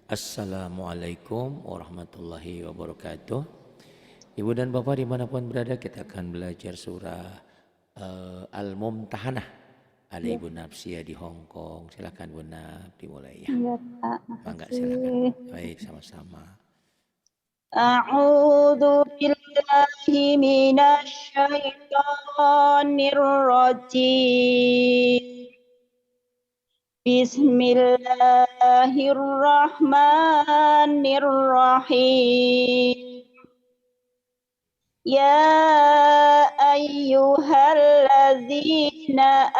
Assalamualaikum warahmatullahi wabarakatuh. Ibu dan Bapak dimanapun berada, kita akan belajar surah Al-Mumtahanah. Ada Ya. Ibu Napsia di Hong Kong. Silakan Bu Nap, dimulai ya. Iya Pak, Bangga, makasih. silakan. Baik, sama-sama. A'udzu billahi minasy syaithanir rajim. Bismillahirrahmanirrahim. Ya ayyuhalladzina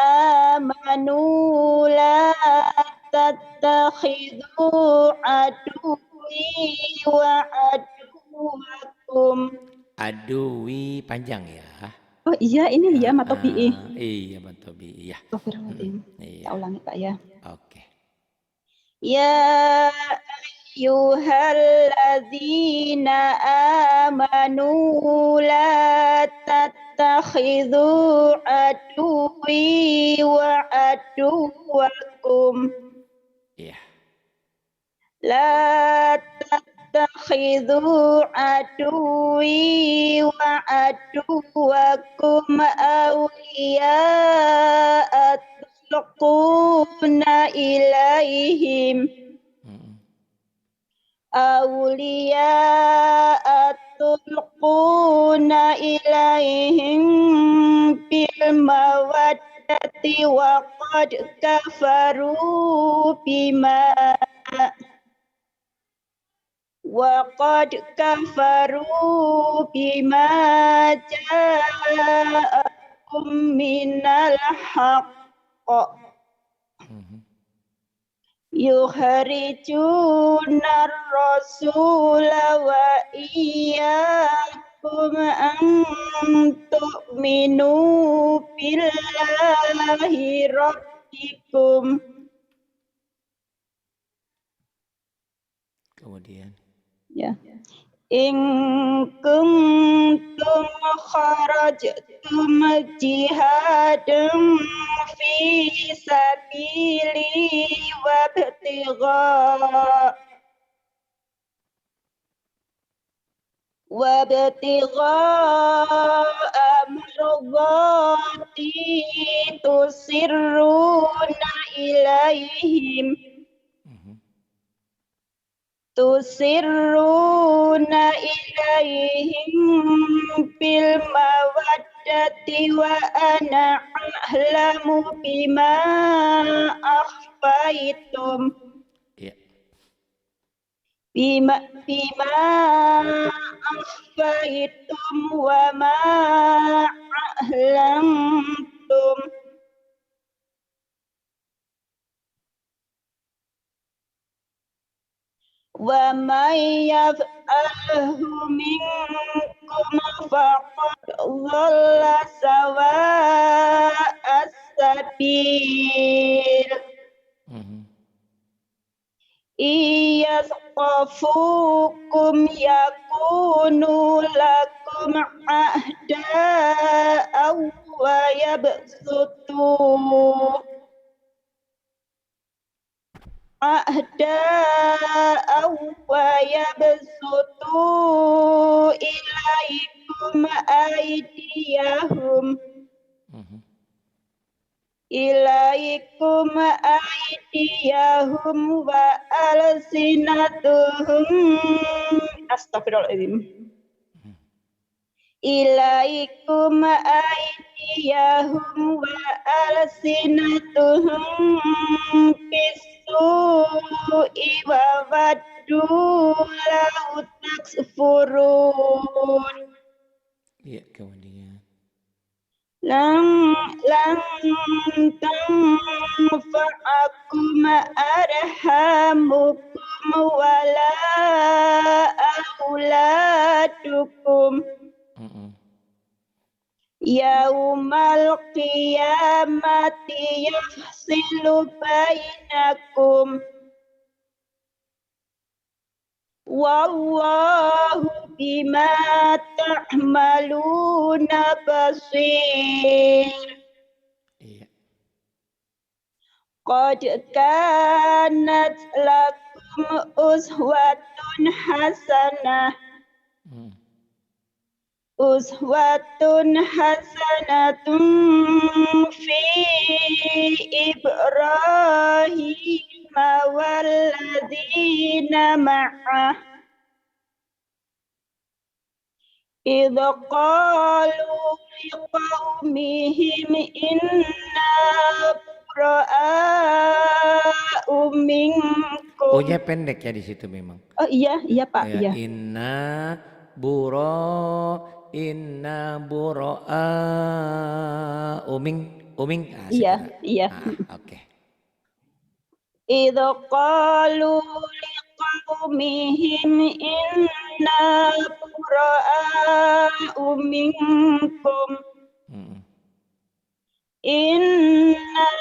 amanu la tattakhidhu aduwwi wa aduwwakum. Aduwi panjang ya. Oh iya, ini ya matobi'i. Iya, matobi. Iya. Astagfirullahaladzim. Iya. Kita ulangi Pak ya. Oke. Ya ayyuhalladzina amanu la tattakhidhu aduwwi wa aduwwakum. Iya. La tattakhidhu aduwwi wa aduwwakum awliya'a tulquna ilaihim bil mawaddati wa qad kafaru bima ja'akum minal haqq yukhrijunar rasula wa iyyakum an tu'minu billahi rabbikum. Kemudian Ya. In kuntum kharajtum jihadam fi sabili wabtigha'a mardhati tusirruna ilaihim bil mawaddati wa ana a'lamu bima akhfaytum wa ma a'lamtum. Wa may yaf'alhu minkum faqad dhalla sawa'as sabil. Iyasqafukum yakunu lakum a'da'aw wa yabsutu ilaikum aydiyahum wa alsinatuhum astagfirullahaladzim ilaikum aydiyahum wa alsinatuhum bisu'i wa waddu lau takfurun. Iya, kemudian Lang tanfa'akum arhamukum wala auladukum yaumal qiyamati yafsilu bainakum wallahu bima ta'maluna basir. Qad kanat lakum uswatun hasanah. Uswatun hasanatun fi Ibrahim walladzina ma'ah idh qalu liqaumihim inna bura'a'u minkum. Oh-nya pendek ya di situ memang. Oh iya Pak, ya, iya. Inna bura'a uming. Iya. Oke. Idh qalu liqaumihim inna bura'a'u minkum. Inna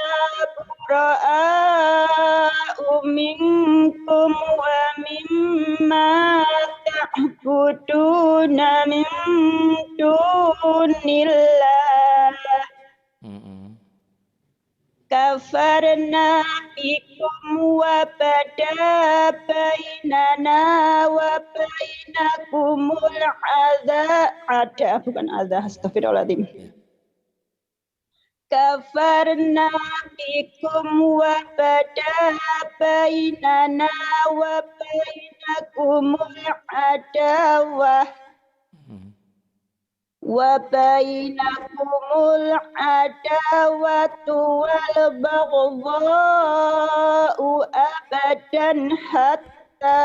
bura'a'u minkum wa mimma ta'buduna min dunillah. Kafarna bikum wa bada bainana wa bainakumul astagfirullahaladzim. Kafarna bikum wa bada bainana wa bainakumul adawah wa bainakumul adawatu wal baghdha'u abadan hatta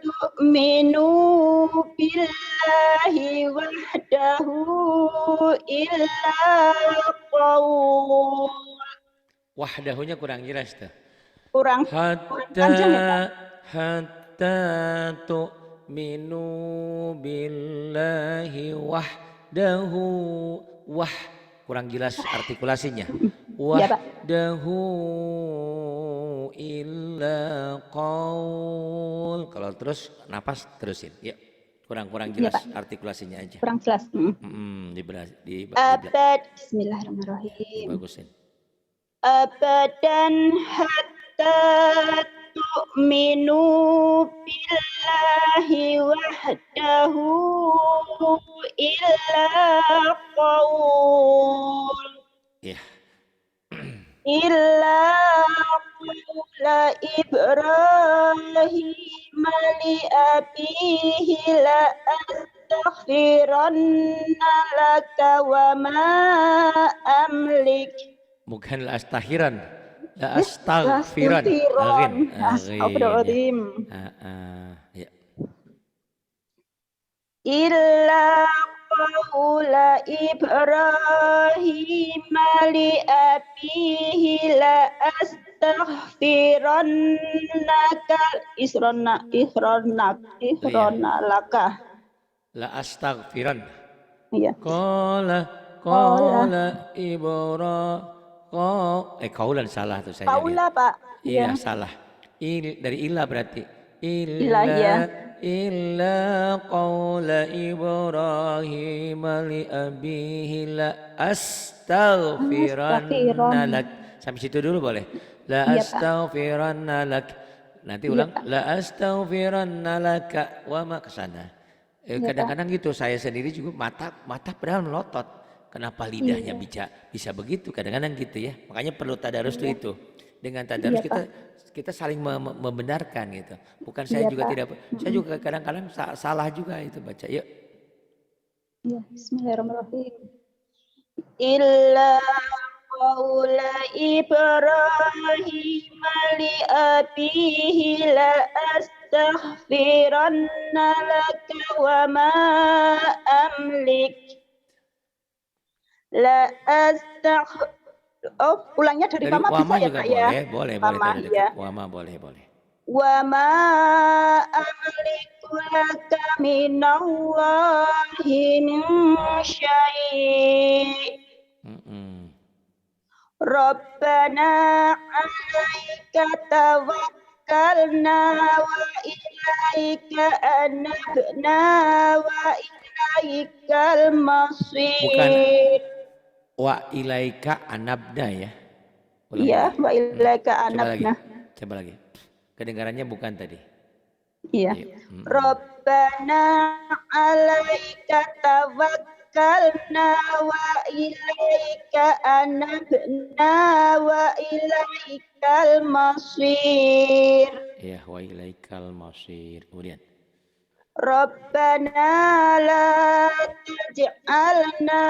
tu'minu billahi wahdahu illa qawl. Wahdahunya kurang jelas tuh. Kurang panjang ya, Pak? Hatta tu'minu billahi wahdahu. Kurang jelas artikulasinya. Wahdahu illa qaul. Kalau terus napas terusin. Ya. Kurang jelas artikulasinya aja. Kurang jelas. Bismillahirrahmanirrahim. Bagusin. Abadan hatta tu'minu billahi wahdahu illa qaul. Illa qawla Ibrahim li abihi la astaghfiranna laka wa ma amlik. Bukan la astaghfiran, la astaghfiran. Astagfirullahaladzim. Ya. Illa qawla Ibrahim li abihi la astaghfirannaka ikhrona laka. La astaghfiran. Iya. Qala Qaulan salah tuh saya. Qaula, Pak. Iya, salah. Dari ilah berarti. Illa qaula Ibrahim li abihi la astaghfiranna lak. Sampai situ dulu boleh. La astaghfiranna lak. Nanti ulang. La astaghfiranna laka wa ma kesana. Kadang-kadang gitu saya sendiri juga mata padahal melotot. Kenapa lidahnya bisa begitu? Kadang-kadang gitu ya. Makanya perlu tadarus itu. Dengan tadarus kita saling membenarkan gitu. Bukan saya juga saya juga kadang-kadang salah juga itu baca. Yuk. Ya, bismillahirrahmanirrahim. Illa qawla Ibrahim li abihi la astaghfiranna laka wa ma amlik. Ulangnya dari Wama bisa ya, Pak ya? Boleh. Wama boleh. Wa ma amliku laka minallahi min syai'. Rabbana 'alaika tawakkalna wa ilaika anabna wa ilaikal Bukan masir. wa ilaika anabna ya. Ulang Iya, lagi. wa ilaika Coba lagi. anabna. Coba lagi. Kedengarannya bukan tadi. Iya. Ayo. Rabbana alaika tawakkalna wa ilaika anabna wa ilaikal masir. Ya wa ilaikal masir. Kemudian. Rabbana la taj'alna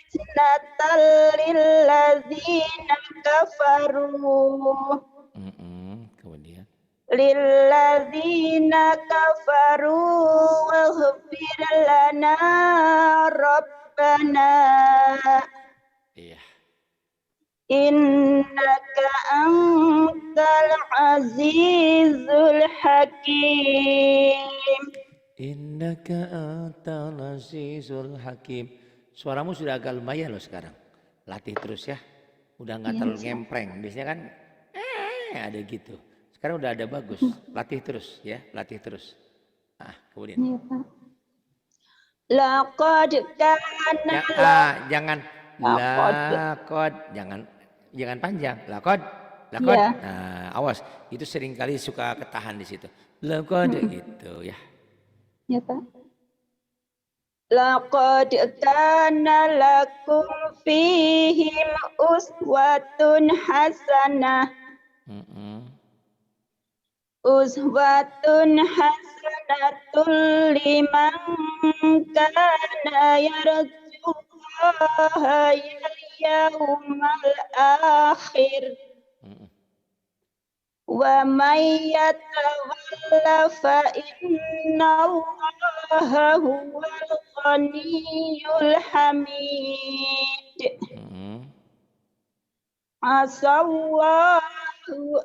fitnatan lil ladzina kafaru. Kemudian. Lilladzina kafaru waghfir lana Rabbana Iya. innaka antal azizul hakim. Innaka antal azizul hakim. Suaramu sudah agak lumayan loh sekarang. Latih terus ya. Udah nggak terlalu ngempreng. Biasanya kan ada gitu. Sekarang udah ada bagus. Latih terus ya, latih terus. Kemudian. Iya, Pak. Laqad kana Jangan lakod, jangan panjang. Lakod. Ya. Nah, awas, itu seringkali suka ketahan di situ. Lakod gitu ya. Ya, Pak. Laqad kana lakum fihim uswatun hasanah. Uswatun hasanatul liman kana yarjullaha yawmal akhir. Wa may yatawalla fa innallaha huwal ghaniyyul hamid. Asallahu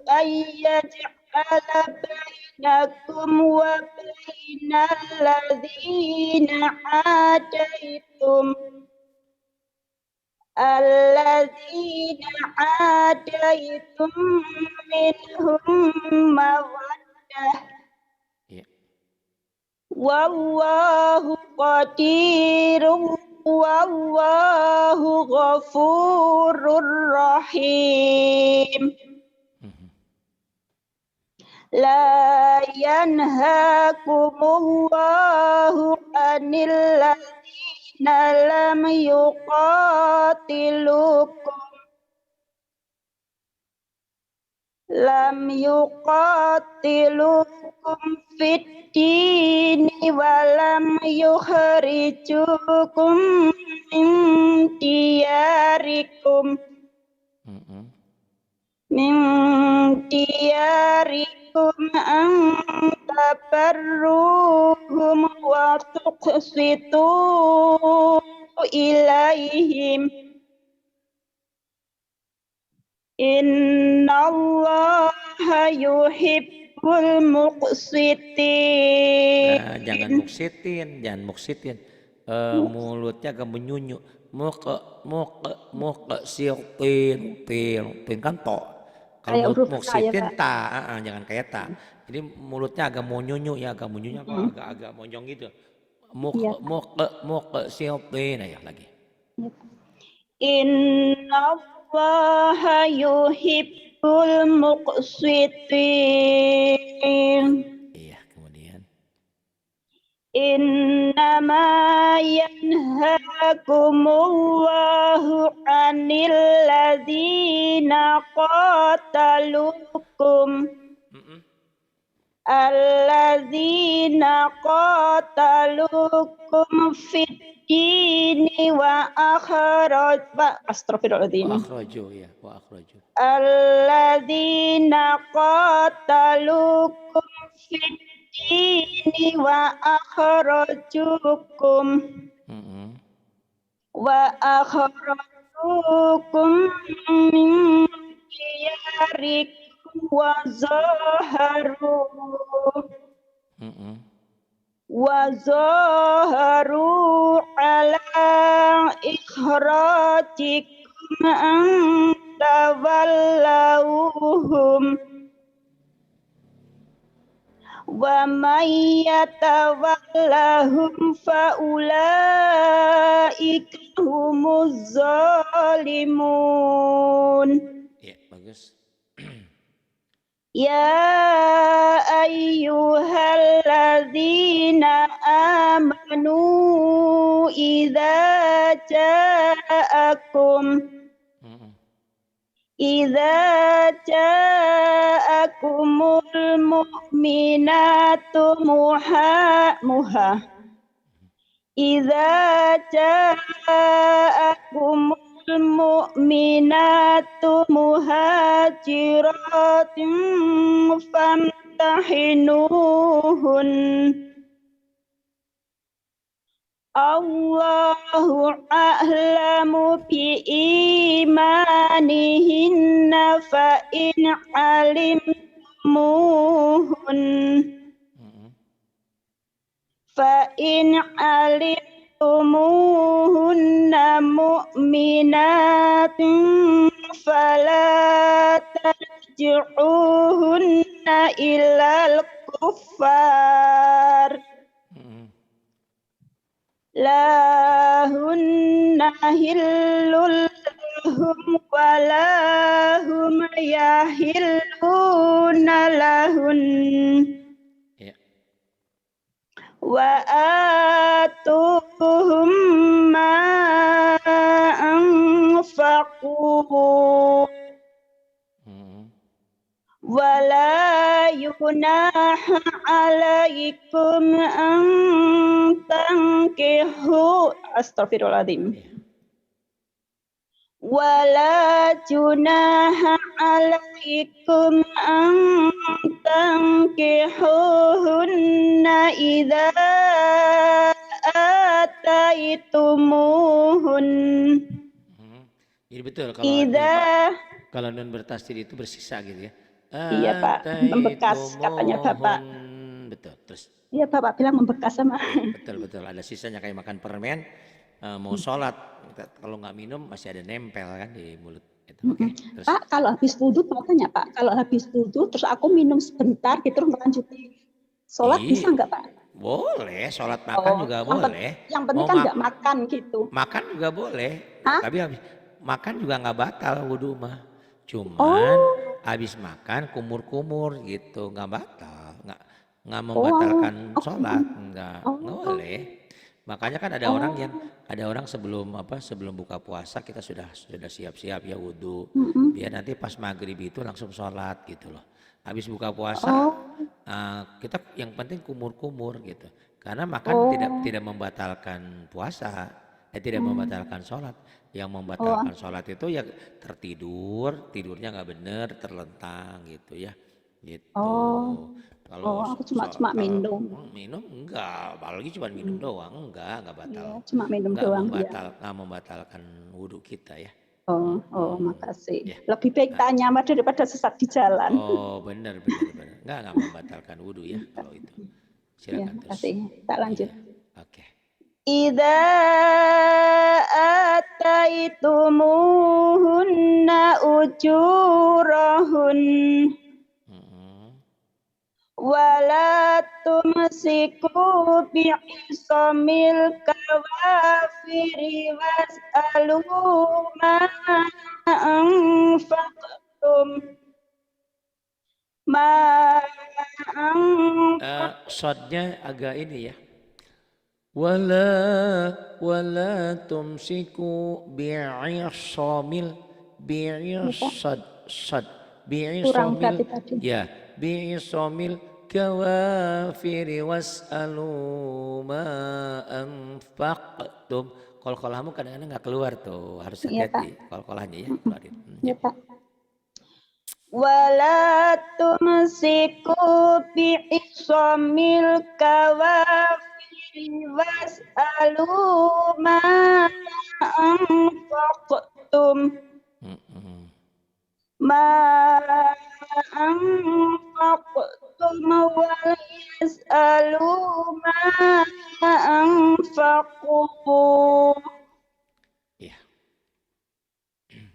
ayyaj'ala bainakum wa bainal ladzina adaitum minhum mawaddah. Wallahu qadirun wallahu ghafurur rahim. La yanhakumullahu anil ladzina lam yuqatilukum fid dini wa lam yukhrijukum min diyarikum an tabarruhum wa tuqsitu ilaihim. Innallaha yuhibbul muqsitin. Nah, jangan muksitin. Mulutnya agak menyunyu. Sitin kan to. Kalau muksitin ta, jangan kayak ta. Jadi mulutnya agak menyunyu ya, agak menyunyu agak monjong gitu. Sitin ayo lagi. Innallaha yuhibbul muqsitin. Iya, kemudian. Innama yanhakumullahu anil ladzina qatalukum fid dini wa akhraju. Alladzina qatalukum fid dini wa akhrajukum min diyarikum wa zaharu ala ikhrajikum an tawallawuhum Wa may yatawallahum faulaika humuz zalimun. Ya, bagus. Ya ayyuhalladzina amanu idza ja'akumul mu'minatu Idza ja'akumul mu'minatu muhajiratin famtahinuhun. Allahu a'lamu bi imanihinna fa in alimtumuhunna mu'minatin fala tarji'uhunna ilal kuffar la hunna hillul lahum wa la hum yahilluna lahun. Wa atuhum ma anfaqu wa la yunaha alaikum an tankihu astaghfirullahaladzim wa la junaha alaikum an tankihuhunna idza ataitumuhun. Jadi betul kalau nun bertasdid itu bersisa gitu ya. Iya Pak, membekas katanya Bapak. Betul, terus. Iya Bapak bilang membekas sama. Betul, ada sisanya kayak makan permen, mau sholat, kalau nggak minum masih ada nempel kan di mulut. Okay. Terus. Pak, kalau habis wudhu, makanya Pak, kalau habis wudhu terus aku minum sebentar gitu terus melanjuti sholat bisa nggak Pak? Boleh, sholat makan juga boleh. Yang penting kan nggak makan gitu. Makan juga boleh, tapi habis makan juga nggak batal wudhu mah. Cuman habis makan kumur-kumur gitu, nggak batal, nggak membatalkan sholat, nggak boleh. Makanya kan ada orang sebelum buka puasa kita sudah siap-siap ya wudhu, biar nanti pas maghrib itu langsung sholat gitu loh. Habis buka puasa kita yang penting kumur-kumur gitu, karena makan tidak membatalkan puasa, tidak membatalkan sholat. Yang membatalkan sholat itu ya tidurnya nggak bener, terlentang gitu ya, gitu. Kalau aku cuma minum enggak, apalagi cuma minum doang, enggak batal. Iya, cuma minum doang. Nggak membatalkan wudhu kita ya. Makasih. Ya. Lebih baik tanya daripada sesat di jalan. Benar. Nggak membatalkan wudhu ya kalau itu. Silakan terus. Makasih. Tak lanjut. Oke. Idza ataitumuhunna ujurahun wala tumsiku bi'isamil kawafiri was'alu ma anfaqtum shotnya agak ini ya. Wala tumsiku bi'isamil ya bi'isamil kawafiri was'alu ma anfaqtum. Kol-kolahmu kadang-kadang nggak keluar tuh, harus hati-hati kol-kolahnya ya keluarin. Ya Pak. Wala tumsiku bi'isamil kawafiri was'alu ma anfaqtum ma anfaqtum wa yas'alu ma anfaqu. Iya.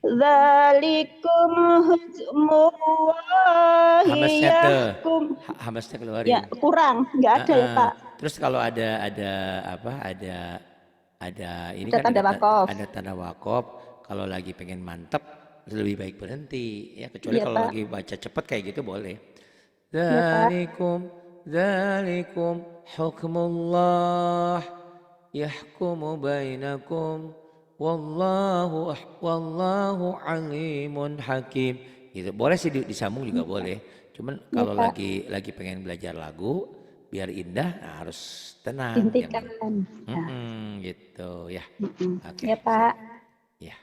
Dzalikum hukmullahi Hamesnya tuh, yahkum. hamesnya Ya, keluarin. kurang, nggak ada ya, Pak. Terus kalau ada apa? Ada ini Ada kan tanda wakaf. ada tanda wakaf. Kalau lagi pengen mantep lebih baik berhenti ya. Kecuali Iya, kalau Pak. lagi baca cepet kayak gitu boleh. Iya, Pak. Dzalikum hukmullah yahkumu bainakum wallahu alimun hakim. Gitu. Boleh sih disambung juga boleh. Cuman Iya, kalau Pak. lagi pengen belajar lagu biar indah nah harus tenang Hentikan. jangan Ya. gitu ya. Ya, Oke, Pak. ya.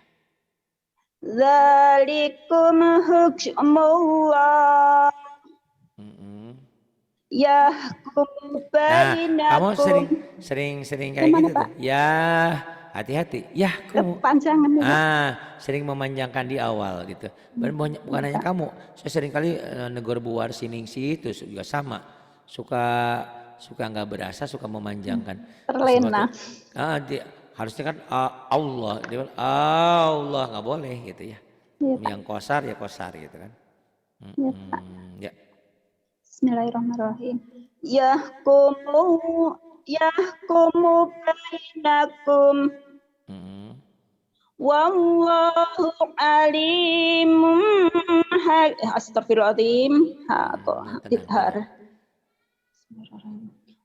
Dzalikum hukmullah Mm-mm. yahkum Nah, kamu bainakum. sering kayak Gimana, gitu tuh. Pak? Ya, hati-hati. Ya, kamu. Kepanjangan ya, Pak. Sering memanjangkan di awal gitu. Bukan Iya, hanya Pak. kamu. Saya sering kali negor buar siningsi itu juga sama. Suka nggak berasa, suka memanjangkan. Sesuatu. Terlena. Harusnya kan Allah, dia bilang, Allah nggak boleh gitu ya. Iya, Pak. Yang kosar ya kosar gitu kan. Iya, Pak. Ya. Bismillahirrahmanirrahim. Yahkumu bainakum. Mm-mm. Wallahu alimun astagfirullahaladzim. Tenang. Idhar.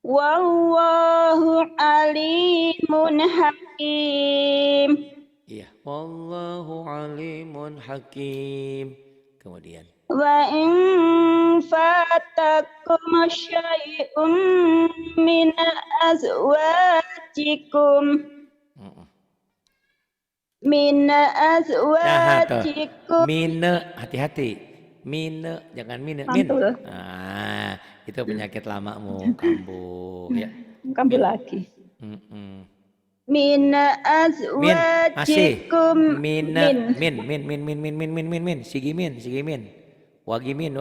Wallahu alimun hakim. Iya. Wallahu alimun hakim. Kemudian. Wa in fatakum syai'un min azwajikum min azwajikum. Mine, hati-hati. Mine, jangan mine. Mantul. Nah, itu penyakit lamamu, kambuh ya. Kambuh lagi. Min azwajikum. Min. Sigimin. Wagimin.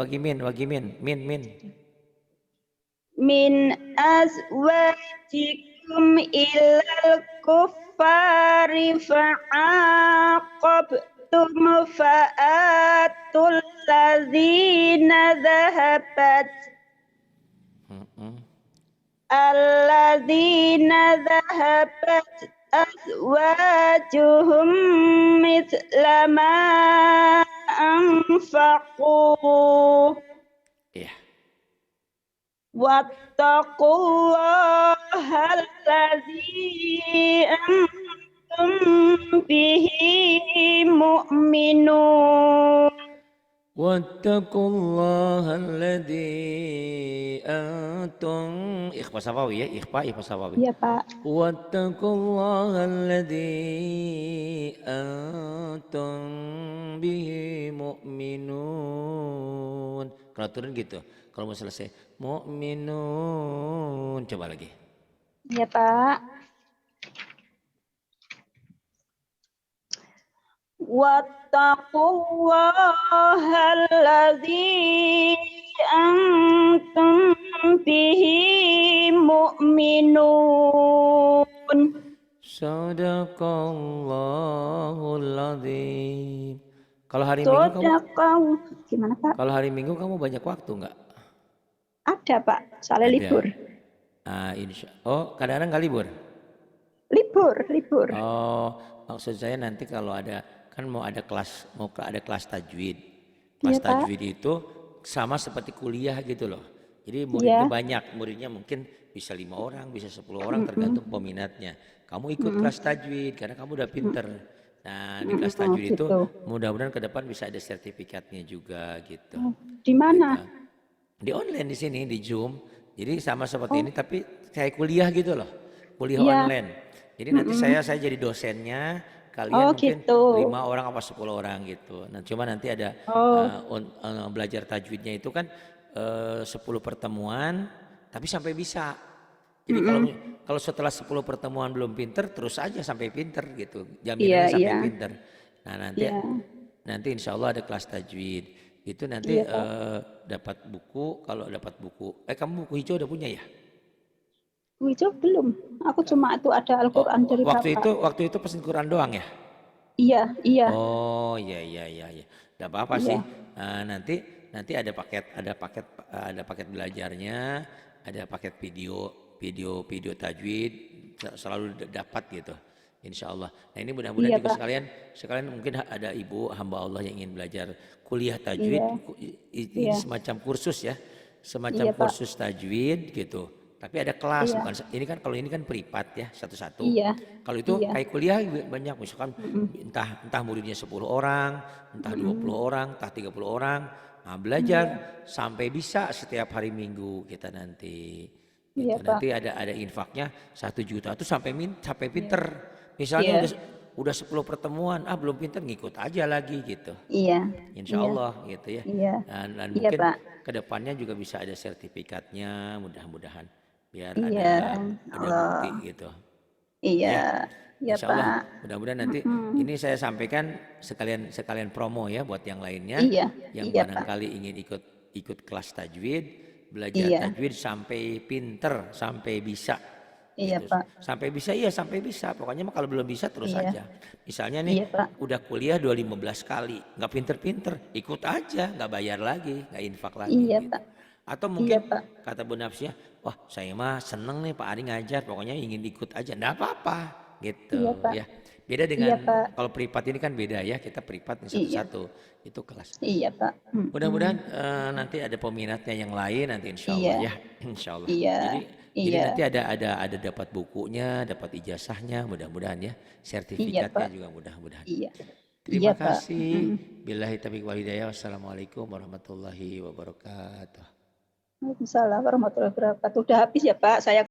Min. Min azwajikum ilal kuffari fa'aqabtum fa'atul ladzina dhahabat alladzina dhahabat azwajuhum mithla ma anfaqu. Iya. Wattaqullaha alladzi antum bihi mu'minun. Wattaqullaha alladzi antum ikhfa safawi ya, ikhfa safawi. Iya, Pak. Wattaqullaha alladzi antum bihi mu'minun. Kalau turun gitu. Kalau mau selesai mu'minun, coba lagi. Iya, Pak. Wattaqullaha alladzi antum bihi mu'minun. Sadaqallahul adzim. Kalau hari Minggu kamu gimana, Pak? Kalau hari Minggu kamu banyak waktu enggak? Ada, Pak. Soalnya libur. Oh, kadang-kadang nggak libur? Libur. Oh, maksud saya nanti kalau ada kan mau ada kelas tajwid. Kelas tajwid itu sama seperti kuliah gitu loh. Jadi muridnya banyak, muridnya mungkin bisa 5 orang, bisa 10 orang tergantung peminatnya. Kamu ikut kelas tajwid karena kamu udah pinter. Nah di kelas tajwid itu mudah-mudahan ke depan bisa ada sertifikatnya juga gitu. Di mana? Gitu. Di online di sini di Zoom. Jadi sama seperti ini tapi kayak kuliah gitu loh. Kuliah online. Jadi nanti saya jadi dosennya, kalian mungkin 5 orang apa 10 orang gitu. Nah, cuma nanti ada belajar tajwidnya itu kan 10 pertemuan tapi sampai bisa. Jadi kalau setelah 10 pertemuan belum pinter terus aja sampai pinter gitu. Jaminannya sampai pinter. Nah, nanti insya Allah ada kelas tajwid. Itu nanti dapat buku, kalau dapat buku. Kamu buku hijau udah punya ya? Buku hijau belum. Aku cuma itu ada Al-Qur'an dari waktu Bapak. Waktu itu pesen Quran doang ya? Iya, iya, Oh, iya iya iya iya. Enggak apa-apa sih. iya, Nanti nanti ada paket belajarnya, ada paket video tajwid selalu dapat gitu. Insya Allah. Nah ini mudah-mudahan iya juga Pak. sekalian sekalian mungkin ada ibu hamba Allah yang ingin belajar kuliah Iya, tajwid. Ini iya, semacam kursus ya, semacam iya Pak. kursus tajwid gitu. Tapi ada kelas, Iya, bukan ini kan, kalau ini kan privat ya satu-satu. iya, Kalau itu iya. kayak kuliah banyak, misalkan Mm-mm, entah muridnya 10 orang, entah 20 mm-mm. orang, entah 30 orang. Nah, belajar Iya, sampai bisa setiap hari Minggu kita nanti. iya Gitu. Pak. Nanti ada infaknya 1 juta itu sampai Iya, pinter. Misalnya iya, udah 10 pertemuan, belum pinter, ngikut aja lagi gitu. iya, Insya iya, Allah gitu ya. iya, Dan iya mungkin Pak. kedepannya juga bisa ada sertifikatnya, mudah-mudahan biar Iya, ada bukti Allah. gitu. Iya, Ya, iya insya Allah Pak. mudah-mudahan nanti Mm-mm. ini saya sampaikan sekalian promo ya buat yang lainnya Iya, yang iya Pak. barangkali ingin ikut kelas tajwid, belajar Iya, tajwid sampai pinter, sampai bisa iya gitu. Pak. Sampai bisa, iya sampai bisa. Pokoknya mah kalau belum bisa terus Iya, aja. Misalnya nih iya Pak. udah kuliah 15 kali, nggak pinter-pinter, ikut aja, nggak bayar lagi, nggak infak lagi Iya gitu. Pak. Atau Iya mungkin Pak. kata Bu Nafsi ya, wah saya mah seneng nih Pak Ari ngajar, pokoknya ingin ikut aja, nggak apa-apa Iya gitu Pak. ya. Beda Iya dengan Pak. kalau privat ini kan beda ya, kita privat nih Iya, satu-satu, itu kelas. iya Pak. Mudah-mudahan Mm-mm. nanti ada peminatnya yang lain nanti insya Iya, Allah ya, insya Allah. iya, Jadi iya, nanti ada dapat bukunya, dapat ijazahnya, mudah-mudahan ya, iya sertifikatnya Pak. juga mudah-mudahan. Iya, iya Terima Pak. kasih. Billahi taufiq wal hidayah. Wassalamualaikum warahmatullahi wabarakatuh. Waalaikumsalam warahmatullahi wabarakatuh. Udah habis ya Pak. Saya